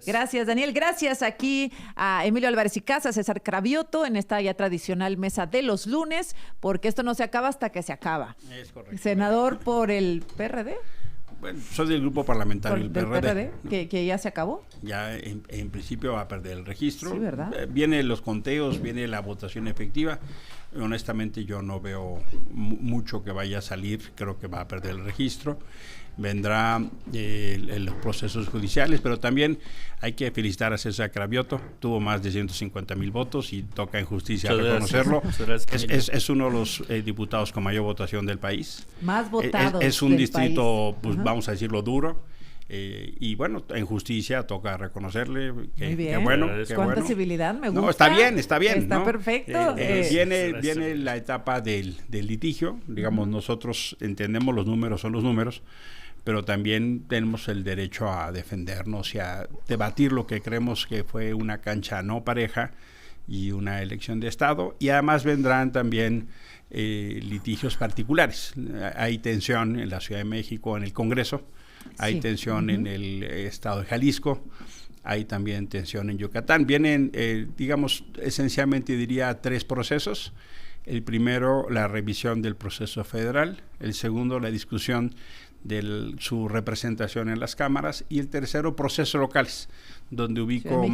Gracias, Daniel. Gracias aquí a Emilio Álvarez y Casa, César Cravioto, en esta ya tradicional mesa de los lunes, porque esto no se acaba hasta que se acaba. Es correcto. Senador por el PRD. Bueno, soy del grupo parlamentario del PRD. Que ya se acabó. Ya en principio va a perder el registro. Sí, ¿verdad? Vienen los conteos, viene la votación efectiva. Honestamente yo no veo mucho que vaya a salir, creo que va a perder el registro. Vendrá los procesos judiciales, pero también hay que felicitar a César Cravioto, tuvo más de 150,000 votos y toca en justicia reconocerlo. Es uno de los diputados con mayor votación del país. Más votados es un del distrito, país. pues vamos a decirlo, duro. Y bueno, en justicia toca reconocerle Muy bien. que bueno. ¿Cuánta civilidad? Me gusta. No, está bien. Está ¿no? perfecto. Viene la etapa del litigio, digamos, nosotros entendemos los números son los números, pero también tenemos el derecho a defendernos y a debatir lo que creemos que fue una cancha no pareja y una elección de Estado, y además vendrán también litigios particulares. Hay tensión en la Ciudad de México, en el Congreso, hay tensión en el estado de Jalisco, hay también tensión en Yucatán. Vienen, digamos, esencialmente diría 3 procesos. El primero, la revisión del proceso federal. El segundo, la discusión de su representación en las cámaras. Y el tercero, procesos locales, donde ubico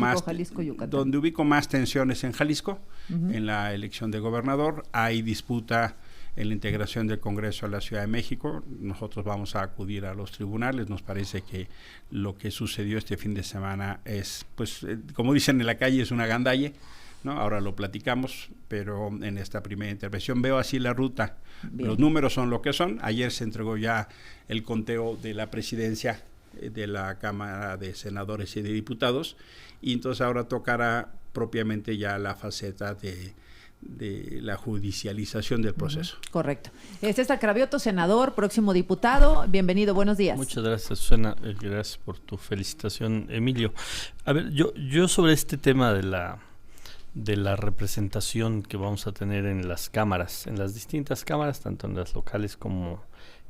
más tensiones en Jalisco, en la elección de gobernador. Hay disputa en la integración del Congreso a la Ciudad de México. Nosotros vamos a acudir a los tribunales. Nos parece que lo que sucedió este fin de semana es, pues, como dicen en la calle, es una gandalle, ¿no? Ahora lo platicamos, pero en esta primera intervención veo así la ruta. Bien. Los números son lo que son. Ayer se entregó ya el conteo de la presidencia de la Cámara de Senadores y de Diputados, y entonces ahora tocará propiamente ya la faceta de la judicialización del proceso. Correcto. César Cravioto, senador, próximo diputado. Bienvenido, buenos días. Muchas gracias, Susana. Gracias por tu felicitación, Emilio. A ver, yo sobre este tema de la representación que vamos a tener en las cámaras, en las distintas cámaras, tanto en las locales como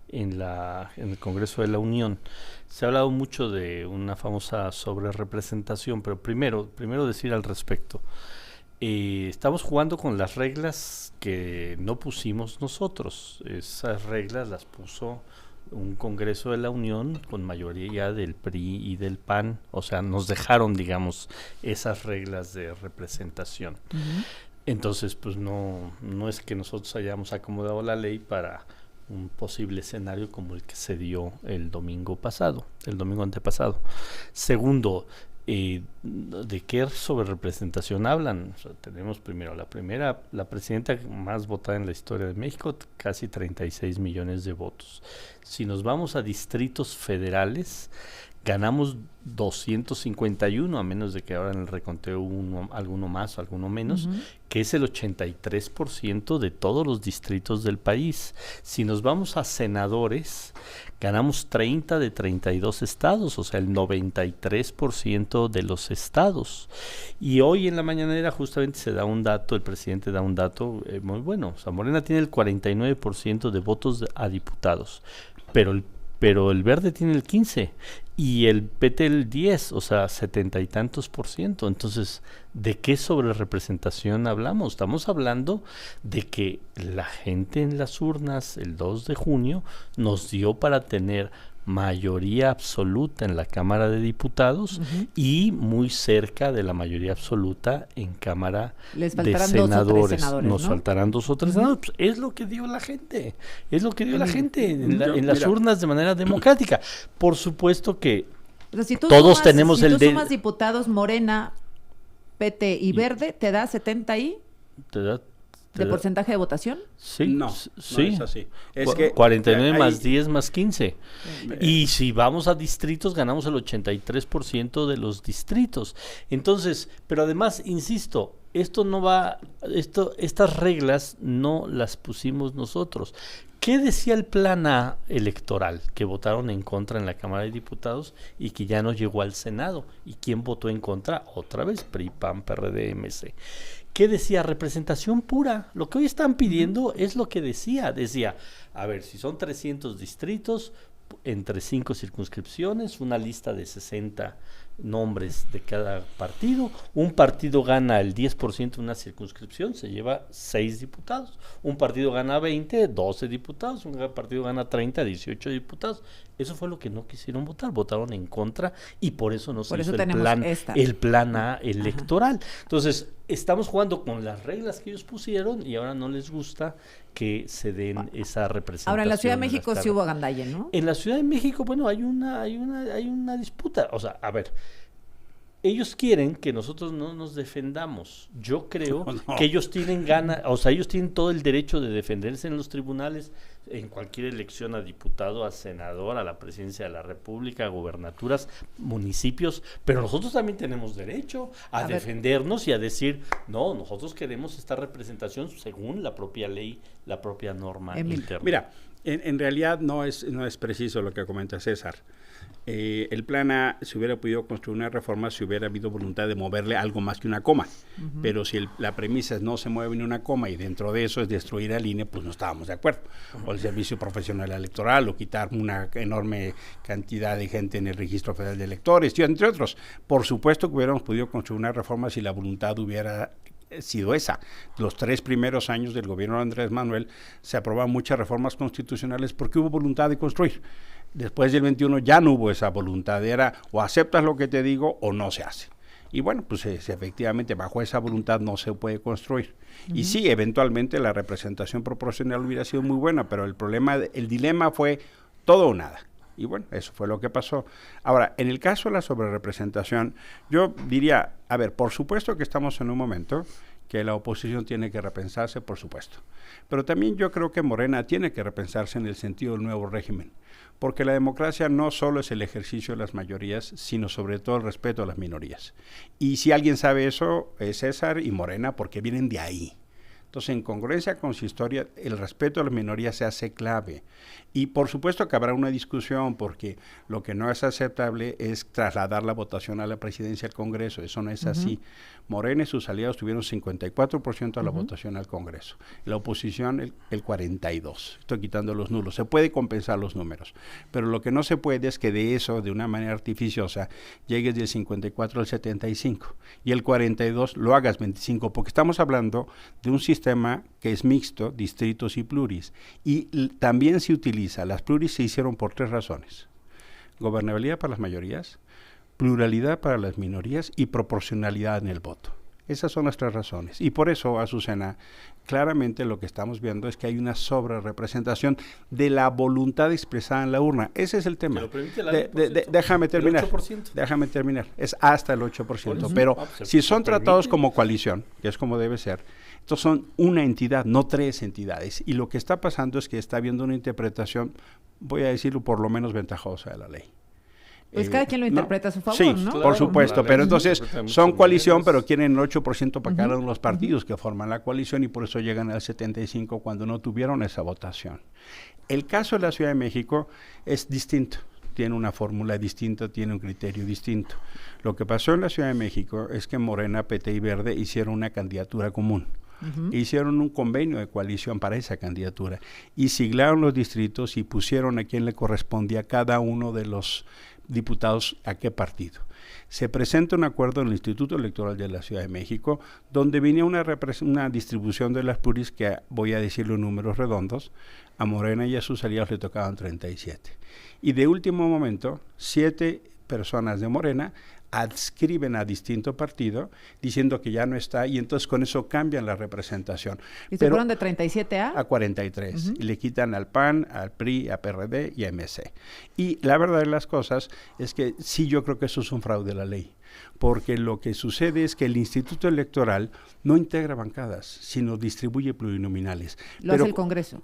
en el Congreso de la Unión, se ha hablado mucho de una famosa sobrerepresentación, pero primero decir al respecto. Estamos jugando con las reglas que no pusimos nosotros. Esas reglas las puso un Congreso de la Unión con mayoría del PRI y del PAN. O sea, nos dejaron, digamos, esas reglas de representación. Entonces, pues no es que nosotros hayamos acomodado la ley para un posible escenario como el que se dio el domingo antepasado. Segundo, ¿de qué sobrerepresentación hablan? O sea, tenemos primero la presidenta más votada en la historia de México, casi 36 millones de votos. Si nos vamos a distritos federales, ganamos 251, a menos de que ahora en el reconteo alguno más o alguno menos, que es el 83% de todos los distritos del país. Si nos vamos a senadores, ganamos 30 de 32 estados, o sea, el 93% de los estados. Y hoy en la mañanera justamente se da un dato, el presidente da un dato muy bueno. O sea, Morena tiene el 49% de votos a diputados, pero el Verde tiene el 15% y el PT el 10%, o sea, 70 y tantos %. Entonces, ¿de qué sobrerepresentación hablamos? Estamos hablando de que la gente en las urnas el 2 de junio nos dio para tener mayoría absoluta en la Cámara de Diputados y muy cerca de la mayoría absoluta en Cámara de Senadores. Nos faltarán 2 o 3 senadores. Pues es lo que dio la gente. Es lo que dio la gente en las urnas de manera democrática. Por supuesto que todos tenemos el Si tú sumas diputados Morena, PT y Verde, ¿te da 70 y? ¿De porcentaje de votación? Sí. No es así. Es que 49 más 10 más 15. Y si vamos a distritos, ganamos el 83% de los distritos. Entonces, pero además, insisto, estas reglas no las pusimos nosotros. ¿Qué decía el plan A electoral que votaron en contra en la Cámara de Diputados y que ya no llegó al Senado? ¿Y quién votó en contra? Otra vez, PRI, PAN, PRD, MC. ¿Qué decía? Representación pura. Lo que hoy están pidiendo es lo que decía. Decía, a ver, si son 300 distritos, entre 5 circunscripciones, una lista de 60 nombres de cada partido. Un partido gana el 10% de una circunscripción, se lleva 6 diputados. Un partido gana 20, 12 diputados. Un partido gana 30, 18 diputados. Eso fue lo que no quisieron votar, votaron en contra y por eso no se hizo el plan A electoral. Ajá. Entonces, estamos jugando con las reglas que ellos pusieron y ahora no les gusta que se den esa representación. Ahora en la Ciudad de México sí hubo agandalle, ¿no? En la Ciudad de México, bueno, hay una disputa. O sea, a ver, ellos quieren que nosotros no nos defendamos. Yo creo que ellos tienen ganas, o sea, ellos tienen todo el derecho de defenderse en los tribunales, en cualquier elección a diputado, a senador, a la presidencia de la República, a gubernaturas, municipios, pero nosotros también tenemos derecho a defendernos y a decir, no, nosotros queremos esta representación según la propia ley, la propia norma interna. Mira, en realidad no es preciso lo que comenta César. El plan A, si hubiera podido construir una reforma, si hubiera habido voluntad de moverle algo más que una coma. Uh-huh. Pero si la premisa es no se mueve ni una coma y dentro de eso es destruir al INE, pues no estábamos de acuerdo. O el Servicio Profesional Electoral, o quitar una enorme cantidad de gente en el Registro Federal de Electores, entre otros. Por supuesto que hubiéramos podido construir una reforma si la voluntad hubiera sido esa. Los 3 primeros años del gobierno de Andrés Manuel se aprobaron muchas reformas constitucionales porque hubo voluntad de construir. Después del 21 ya no hubo esa voluntad, era o aceptas lo que te digo o no se hace. Y bueno, pues efectivamente bajo esa voluntad no se puede construir. Uh-huh. Y sí, eventualmente la representación proporcional hubiera sido muy buena, pero el dilema fue todo o nada. Y bueno, eso fue lo que pasó. Ahora, en el caso de la sobrerepresentación, yo diría, a ver, por supuesto que estamos en un momento que la oposición tiene que repensarse, por supuesto. Pero también yo creo que Morena tiene que repensarse en el sentido del nuevo régimen. Porque la democracia no solo es el ejercicio de las mayorías, sino sobre todo el respeto a las minorías. Y si alguien sabe eso, es César y Morena, porque vienen de ahí. Entonces, en congruencia con su historia, el respeto a las minorías se hace clave. Y por supuesto que habrá una discusión, porque lo que no es aceptable es trasladar la votación a la presidencia del Congreso. Eso no es así. Morena y sus aliados tuvieron 54% de la votación al Congreso. La oposición, el 42%. Estoy quitando los nulos. Se puede compensar los números. Pero lo que no se puede es que de eso, de una manera artificiosa, llegues del 54 al 75. Y el 42 lo hagas 25, porque estamos hablando de un sistema que es mixto, distritos y pluris. Y también se utiliza, las pluris se hicieron por 3 razones. Gobernabilidad para las mayorías, pluralidad para las minorías y proporcionalidad en el voto. Esas son las 3 razones. Y por eso, Azucena, claramente lo que estamos viendo es que hay una sobrerepresentación de la voluntad expresada en la urna. Ese es el tema. Déjame terminar. Déjame terminar. Es hasta el 8%. Pero si son tratados como coalición, que es como debe ser, estos son una entidad, no 3 entidades. Y lo que está pasando es que está habiendo una interpretación, voy a decirlo, por lo menos ventajosa de la ley. Pues cada quien lo interpreta a su favor, sí, ¿no? Claro, por supuesto, pero entonces son coalición, pero quieren el 8% para cada uno de los partidos que forman la coalición y por eso llegan al 75% cuando no tuvieron esa votación. El caso de la Ciudad de México es distinto. Tiene una fórmula distinta, tiene un criterio distinto. Lo que pasó en la Ciudad de México es que Morena, PT y Verde hicieron una candidatura común. Hicieron un convenio de coalición para esa candidatura y siglaron los distritos y pusieron a quien le correspondía a cada uno de los diputados a qué partido. Se presenta un acuerdo en el Instituto Electoral de la Ciudad de México donde venía una distribución de las pluris que, voy a decirlo en números redondos, a Morena y a sus aliados le tocaban 37. Y de último momento, 7 personas de Morena adscriben a distinto partido diciendo que ya no está y entonces con eso cambian la representación. ¿Y se fueron de 37 a 43? Y le quitan al PAN, al PRI, a PRD y a MC. Y la verdad de las cosas es que sí, yo creo que eso es un fraude de la ley. Porque lo que sucede es que el Instituto Electoral no integra bancadas, sino distribuye plurinominales. Lo hace el Congreso.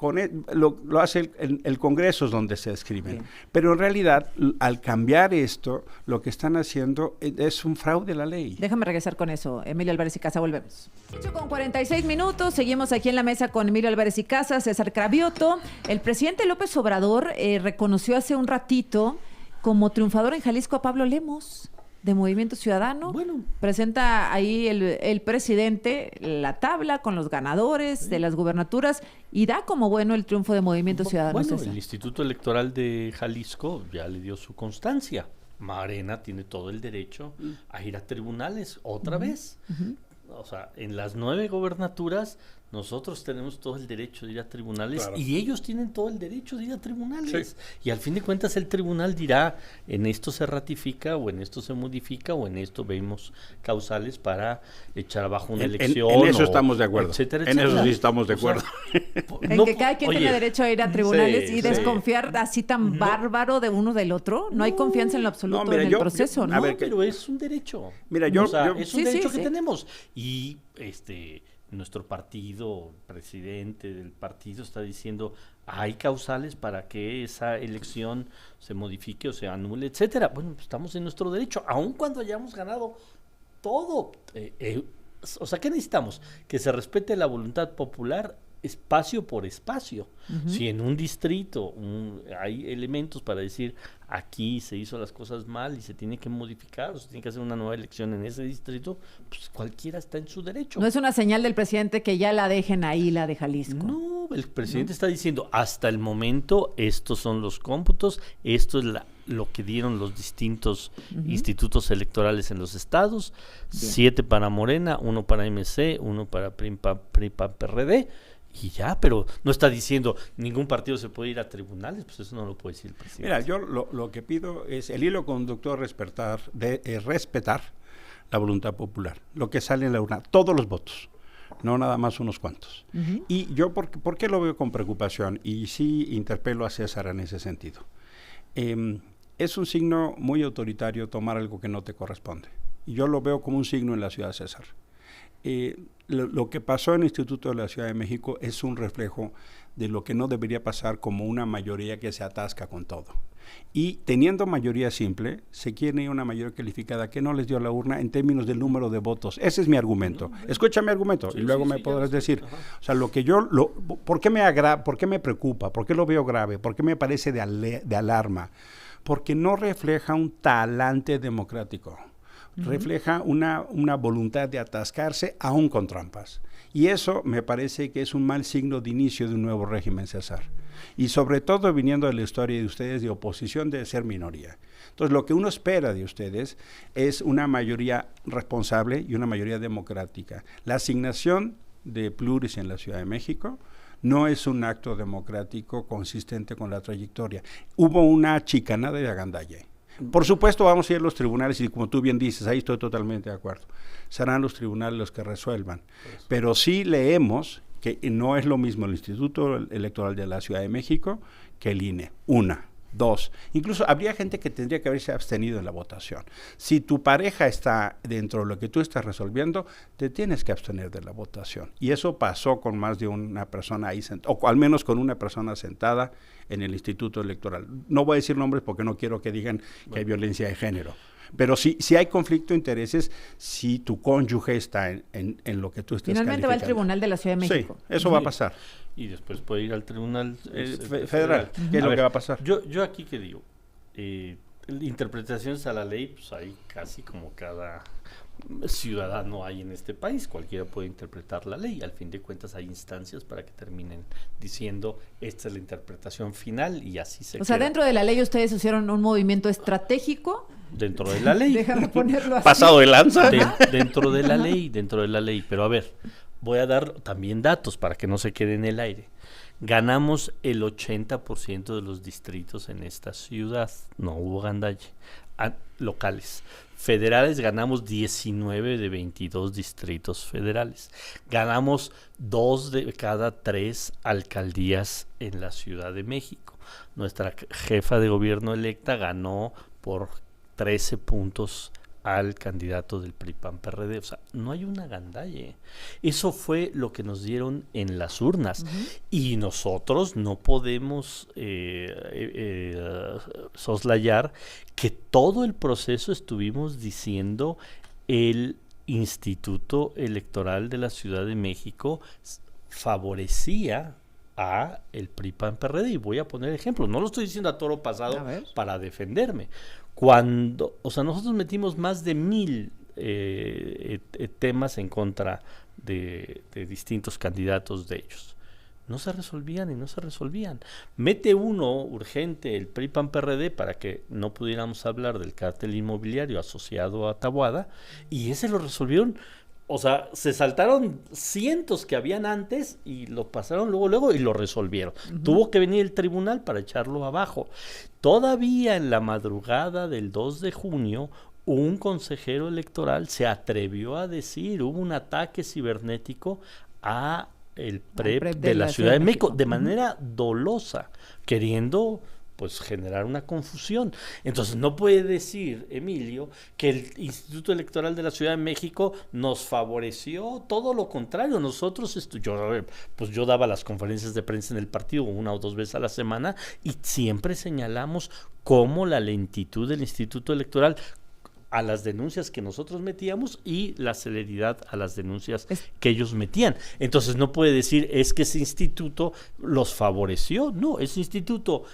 Lo hace el Congreso es donde se escriben. Bien. Pero en realidad, al cambiar esto, lo que están haciendo es un fraude a la ley. Déjame regresar con eso. Emilio Álvarez y Casa, volvemos. 8:46, seguimos aquí en la mesa con Emilio Álvarez y Casa, César Cravioto. El presidente López Obrador reconoció hace un ratito como triunfador en Jalisco a Pablo Lemos, de Movimiento Ciudadano. Bueno, presenta ahí el presidente la tabla con los ganadores de las gubernaturas y da como bueno el triunfo de Movimiento Ciudadano. Bueno, el Instituto Electoral de Jalisco ya le dio su constancia. Morena tiene todo el derecho a ir a tribunales otra vez. O sea, en las 9 gobernaturas nosotros tenemos todo el derecho de ir a tribunales, claro, y ellos tienen todo el derecho de ir a tribunales. Sí. Y al fin de cuentas el tribunal dirá, en esto se ratifica o en esto se modifica o en esto vemos causales para echar abajo una elección. En eso estamos de acuerdo. Etcétera, etcétera. En eso sí estamos de acuerdo. En que cada quien tiene derecho a ir a tribunales y desconfiar así tan bárbaro de uno del otro. No hay confianza en lo absoluto en el proceso, ¿no? A ver, pero es un derecho. Mira, es un derecho que tenemos. Y nuestro partido, el presidente del partido está diciendo hay causales para que esa elección se modifique o se anule, etcétera. Bueno, pues estamos en nuestro derecho, aun cuando hayamos ganado todo. O sea, ¿qué necesitamos? Que se respete la voluntad popular espacio por espacio. Si en un distrito hay elementos para decir aquí se hizo las cosas mal y se tiene que modificar o se tiene que hacer una nueva elección en ese distrito, pues cualquiera está en su derecho. No es una señal del presidente que ya la dejen ahí, la de Jalisco. No, el presidente está diciendo hasta el momento estos son los cómputos, esto es lo que dieron los distintos institutos electorales en los estados. Bien. 7 para Morena, 1 para MC, 1 para PRI-PAN-PRD. Y ya, pero no está diciendo ningún partido se puede ir a tribunales, pues eso no lo puede decir el presidente. Mira, yo lo que pido es el hilo conductor respetar la voluntad popular, lo que sale en la urna, todos los votos, no nada más unos cuantos. Y yo, ¿por qué lo veo con preocupación? Y sí interpelo a César en ese sentido. Es un signo muy autoritario tomar algo que no te corresponde. Y yo lo veo como un signo en la ciudad de César. Lo que pasó en el Instituto de la Ciudad de México es un reflejo de lo que no debería pasar como una mayoría que se atasca con todo. Y teniendo mayoría simple, se quiere una mayoría calificada que no les dio la urna en términos del número de votos. Ese es mi argumento. Escucha mi argumento y luego me podrás decir. O sea, ¿por qué me preocupa? ¿Por qué lo veo grave? ¿Por qué me parece de alarma? Porque no refleja un talante democrático. Refleja una voluntad de atascarse aún con trampas. Y eso me parece que es un mal signo de inicio de un nuevo régimen, César. Y sobre todo viniendo de la historia de ustedes de oposición de ser minoría. Entonces lo que uno espera de ustedes es una mayoría responsable y una mayoría democrática. La asignación de pluris en la Ciudad de México no es un acto democrático consistente con la trayectoria. Hubo una chicanada de agandalle. Por supuesto vamos a ir a los tribunales y como tú bien dices, ahí estoy totalmente de acuerdo. Serán los tribunales los que resuelvan. Pero sí leemos que no es lo mismo el Instituto Electoral de la Ciudad de México que el INE. 2. Incluso habría gente que tendría que haberse abstenido en la votación. Si tu pareja está dentro de lo que tú estás resolviendo, te tienes que abstener de la votación. Y eso pasó con más de una persona ahí, o al menos con una persona sentada en el Instituto Electoral. No voy a decir nombres porque no quiero que digan que hay violencia de género. Pero si hay conflicto de intereses, si tu cónyuge está en lo que tú estás finalmente va al Tribunal de la Ciudad de México. Sí, eso va a pasar. Y después puede ir al Tribunal Federal. ¿Qué es lo que va a pasar? Yo aquí que digo, interpretaciones a la ley, pues hay casi como cada ciudadano hay en este país, cualquiera puede interpretar la ley, al fin de cuentas hay instancias para que terminen diciendo esta es la interpretación final y así se queda. O sea, dentro de la ley ustedes hicieron un movimiento estratégico. Dentro de la ley. Déjame ponerlo así. Pasado de lanza. Dentro de la ley, pero a ver, voy a dar también datos para que no se quede en el aire. Ganamos el 80% de los distritos en esta ciudad, no hubo gandalle, locales. Federales ganamos 19 de 22 distritos federales. Ganamos 2 de cada 3 alcaldías en la Ciudad de México. Nuestra jefa de gobierno electa ganó por 13 puntos al candidato del PRI-PAN-PRD. O sea, no hay una gandalle. Eso fue lo que nos dieron en las urnas. Y nosotros no podemos soslayar que todo el proceso estuvimos diciendo el Instituto Electoral de la Ciudad de México favorecía a el PRI-PAN-PRD. Y voy a poner ejemplos. No lo estoy diciendo a toro pasado para defenderme. Nosotros metimos más de 1000 temas en contra de distintos candidatos de ellos. no se resolvían y no se resolvían. Mete uno urgente el PRI-PAN-PRD para que no pudiéramos hablar del cártel inmobiliario asociado a Taboada, y ese lo resolvieron. O sea, se saltaron cientos que habían antes y lo pasaron luego y lo resolvieron. Tuvo que venir el tribunal para echarlo abajo. Todavía en la madrugada del 2 de junio, un consejero electoral se atrevió a decir, hubo un ataque cibernético a el PREP de la Ciudad de México, de manera dolosa, queriendo pues generar una confusión. Entonces no puede decir, Emilio, que el Instituto Electoral de la Ciudad de México nos favoreció, todo lo contrario. Nosotros, yo daba las conferencias de prensa en el partido 1 o 2 veces a la semana y siempre señalamos cómo la lentitud del Instituto Electoral a las denuncias que nosotros metíamos y la celeridad a las denuncias que ellos metían. Entonces no puede decir, es que ese instituto los favoreció. No, ese instituto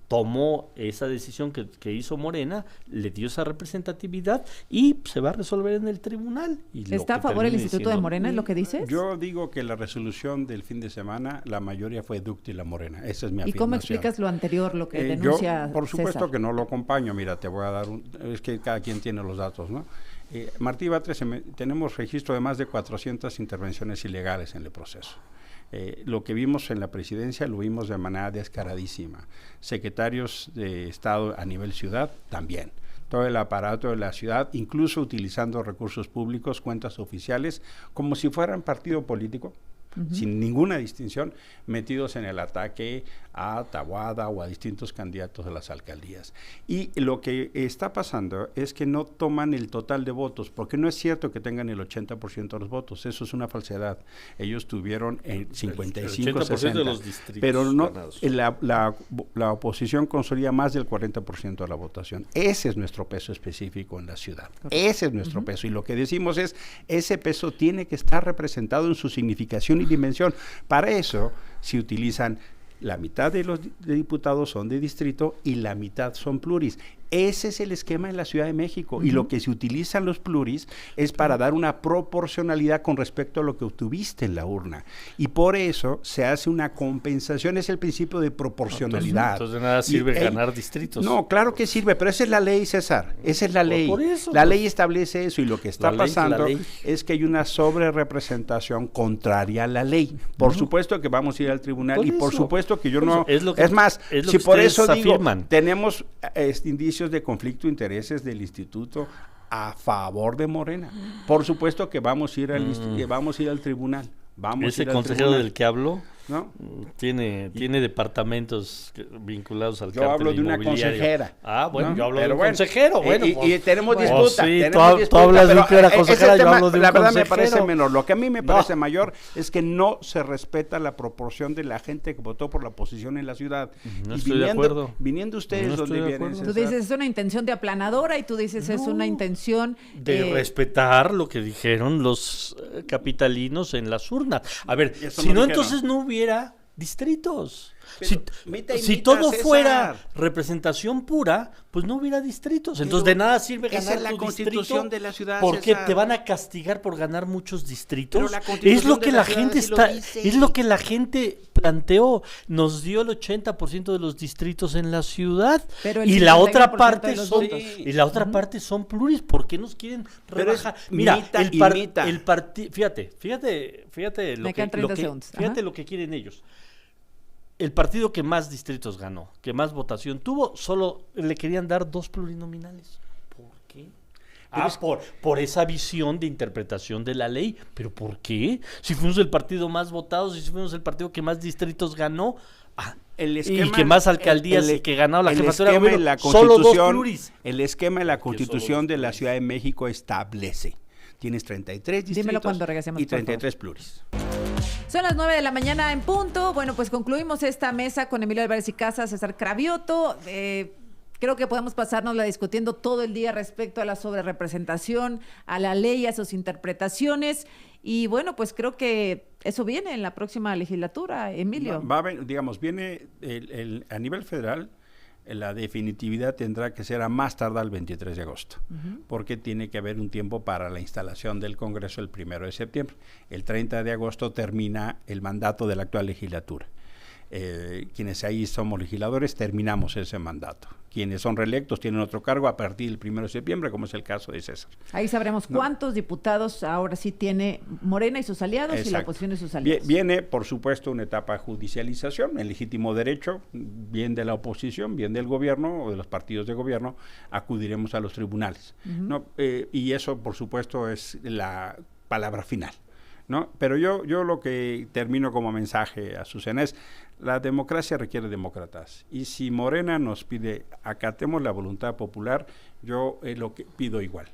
tomó esa decisión que hizo Morena, le dio esa representatividad y se va a resolver en el tribunal. Y ¿Está a favor el Instituto de Morena, es lo que dices? Yo digo que la resolución del fin de semana, la mayoría fue dúctil a Morena. Esa es mi afirmación. ¿Y cómo explicas lo anterior, lo que denuncia Yo, por supuesto César? Que no lo acompaño. Mira, te voy a dar es que cada quien tiene los datos, ¿no? Martí Batres, tenemos registro de más de 400 intervenciones ilegales en el proceso. Lo que vimos en la presidencia lo vimos de manera descaradísima. Secretarios de Estado a nivel ciudad también. Todo el aparato de la ciudad, incluso utilizando recursos públicos, cuentas oficiales, como si fueran partido político, sin ninguna distinción, metidos en el ataque a Taboada o a distintos candidatos de las alcaldías. Y lo que está pasando es que no toman el total de votos, porque no es cierto que tengan el 80% de los votos, eso es una falsedad. Ellos tuvieron el 55, el 80% 60, de los distritos pero no, la oposición consolida más del 40% de la votación. Ese es nuestro peso específico en la ciudad. Correcto. Ese es nuestro peso. Y lo que decimos es, ese peso tiene que estar representado en su significación y dimensión. Para eso se utilizan la mitad de los diputados son de distrito y la mitad son pluris. Ese es el esquema en la Ciudad de México y lo que se utilizan los pluris es para dar una proporcionalidad con respecto a lo que obtuviste en la urna y por eso se hace una compensación, es el principio de proporcionalidad. Entonces de nada sirve ganar distritos. No, claro que sirve, pero esa es la ley, César, esa es la ley. Por eso, la ley establece eso y lo que está pasando es que hay una sobrerepresentación contraria a la ley. Por supuesto que vamos a ir al tribunal y por supuesto que yo no... Es más, si por eso digo, tenemos indicios de conflicto de intereses del instituto a favor de Morena. Por supuesto que vamos a ir al tribunal. Ese consejero del que hablo, ¿no? Tiene departamentos vinculados al cártel inmobiliario. Yo hablo de una consejera. Ah, bueno, ¿no? Yo hablo de un consejero. Y tenemos disputa. Sí, tú hablas de una consejera, yo hablo de un consejero. La verdad me parece menor. Lo que a mí me parece mayor es que no se respeta la proporción de la gente que votó por la oposición en la ciudad. No estoy de acuerdo. Viniendo ustedes donde vienen. Tú dices es una intención de aplanadora y tú dices es una intención de respetar lo que dijeron los capitalinos en las urnas. A ver, si no, entonces no hubiera distritos. Si todo fuera representación pura, pues no hubiera distritos. Entonces de nada sirve ganar la constitución de la ciudad. Porque te van a castigar por ganar muchos distritos. Es lo que la gente es lo que la gente planteó. Nos dio el 80% de los distritos en la ciudad y la otra parte son pluris. ¿Por qué nos quieren rebajar? Mira, el partido, fíjate lo que quieren ellos. El partido que más distritos ganó, que más votación tuvo, solo le querían dar 2 plurinominales. ¿Por qué? Por esa visión de interpretación de la ley. ¿Pero por qué? Si fuimos el partido más votado, si fuimos el partido que más distritos ganó, y que más alcaldías y que ganó la jefatura de gobierno, solo 2 pluris. El esquema de la Constitución de la Ciudad de México establece. Tienes 33 distritos y 33 pluris. Son las 9 de la mañana en punto. Bueno, pues concluimos esta mesa con Emilio Álvarez y Casas, César Cravioto. Creo que podemos pasárnosla discutiendo todo el día respecto a la sobrerepresentación, a la ley, a sus interpretaciones. Y bueno, pues creo que eso viene en la próxima legislatura, Emilio. Viene a nivel federal. La definitividad tendrá que ser a más tardar el 23 de agosto, porque tiene que haber un tiempo para la instalación del Congreso el 1 de septiembre. El 30 de agosto termina el mandato de la actual legislatura. Quienes ahí somos legisladores terminamos ese mandato. Quienes son reelectos tienen otro cargo a partir del 1 de septiembre, como es el caso de César. Ahí sabremos cuántos diputados ahora sí tiene Morena y sus aliados. Exacto. Y la oposición y sus aliados. Viene, por supuesto, una etapa de judicialización, el legítimo derecho, bien de la oposición, bien del gobierno o de los partidos de gobierno, acudiremos a los tribunales. ¿No? Y eso, por supuesto, es la palabra final, ¿no? Pero yo lo que termino como mensaje a Susana es: la democracia requiere demócratas, y si Morena nos pide acatemos la voluntad popular, yo lo que pido igual,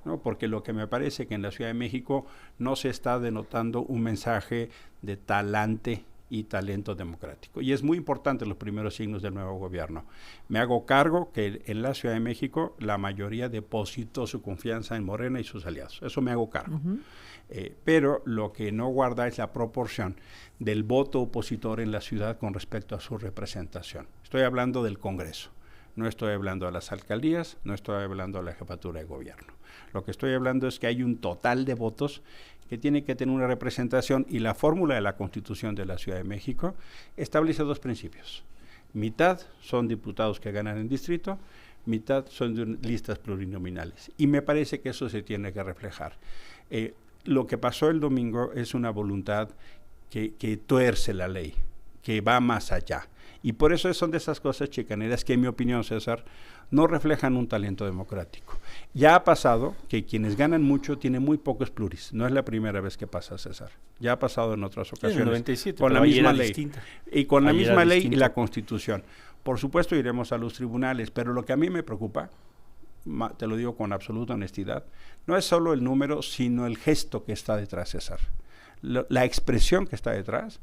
¿no? Porque lo que me parece que en la Ciudad de México no se está denotando un mensaje de talante y talento democrático, y es muy importante los primeros signos del nuevo gobierno. Me hago cargo que en la Ciudad de México la mayoría depositó su confianza en Morena y sus aliados, eso me hago cargo. Pero lo que no guarda es la proporción del voto opositor en la ciudad con respecto a su representación. Estoy hablando del Congreso, no estoy hablando de las alcaldías, no estoy hablando de la jefatura de gobierno. Lo que estoy hablando es que hay un total de votos que tiene que tener una representación, y la fórmula de la Constitución de la Ciudad de México establece dos principios. Mitad son diputados que ganan en distrito, mitad son de listas plurinominales, y me parece que eso se tiene que reflejar. Lo que pasó el domingo es una voluntad que tuerce la ley, que va más allá. Y por eso son de esas cosas chicaneras que, en mi opinión, César, no reflejan un talento democrático. Ya ha pasado que quienes ganan mucho tienen muy pocos pluris. No es la primera vez que pasa, César. Ya ha pasado en otras ocasiones. En el 97, con la misma ley. Distinta. Y con la misma ley y la Constitución. Por supuesto, iremos a los tribunales, pero lo que a mí me preocupa, te lo digo con absoluta honestidad, no es solo el número, sino el gesto que está detrás, César. La expresión que está detrás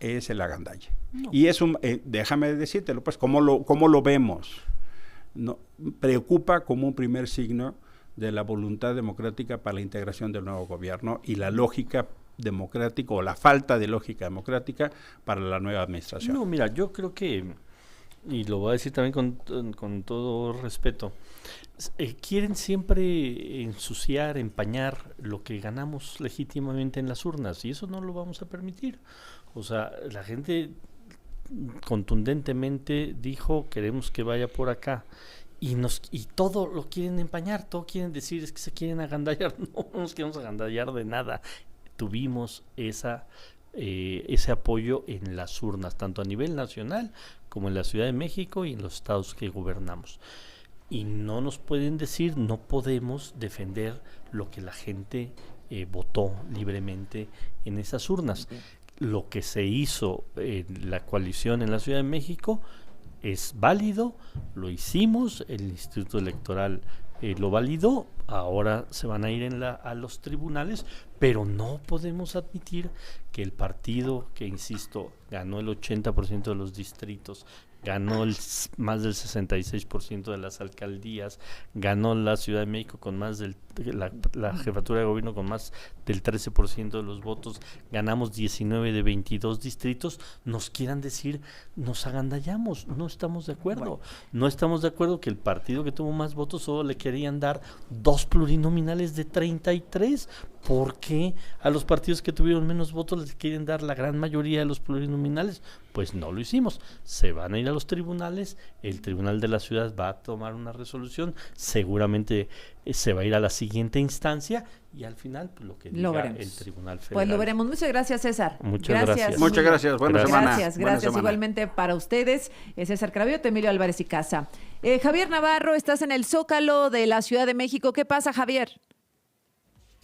es el agandalle. No. Y es déjame decírtelo, pues, ¿cómo lo vemos? No, preocupa como un primer signo de la voluntad democrática para la integración del nuevo gobierno y la lógica democrática o la falta de lógica democrática para la nueva administración. No, mira, yo creo que, y lo voy a decir también con todo respeto, quieren siempre ensuciar, empañar lo que ganamos legítimamente en las urnas, y eso no lo vamos a permitir. O sea, la gente contundentemente dijo: queremos que vaya por acá, y todo lo quieren empañar, todo quieren decir es que se quieren agandallar. No nos queremos agandallar de nada. Tuvimos ese apoyo en las urnas, tanto a nivel nacional como en la Ciudad de México y en los estados que gobernamos. Y no nos pueden decir, no podemos defender lo que la gente votó libremente en esas urnas. Lo que se hizo en la coalición en la Ciudad de México es válido, lo hicimos, el Instituto Electoral lo validó, ahora se van a ir a los tribunales, pero no podemos admitir que el partido que, insisto, ganó el 80% de los distritos, ganó más del 66% de las alcaldías, ganó la Ciudad de México con más la jefatura de gobierno con más del 13% de los votos, ganamos 19 de 22 distritos, nos quieran decir, nos agandallamos. No estamos de acuerdo. Bueno. No estamos de acuerdo que el partido que tuvo más votos solo le querían dar 2 plurinominales de 33. ¿Por qué a los partidos que tuvieron menos votos les quieren dar la gran mayoría de los plurinominales? Pues no lo hicimos. Se van a ir a los tribunales, el Tribunal de la Ciudad va a tomar una resolución, seguramente se va a ir a la siguiente instancia, y al final, pues, lo que diga el Tribunal Federal. Pues lo veremos. Muchas gracias, César. Muchas gracias. Muchas gracias. Buena semana. Gracias. Igualmente para ustedes. César Cravioto, Emilio Álvarez y Casa. Javier Navarro, estás en el Zócalo de la Ciudad de México. ¿Qué pasa, Javier?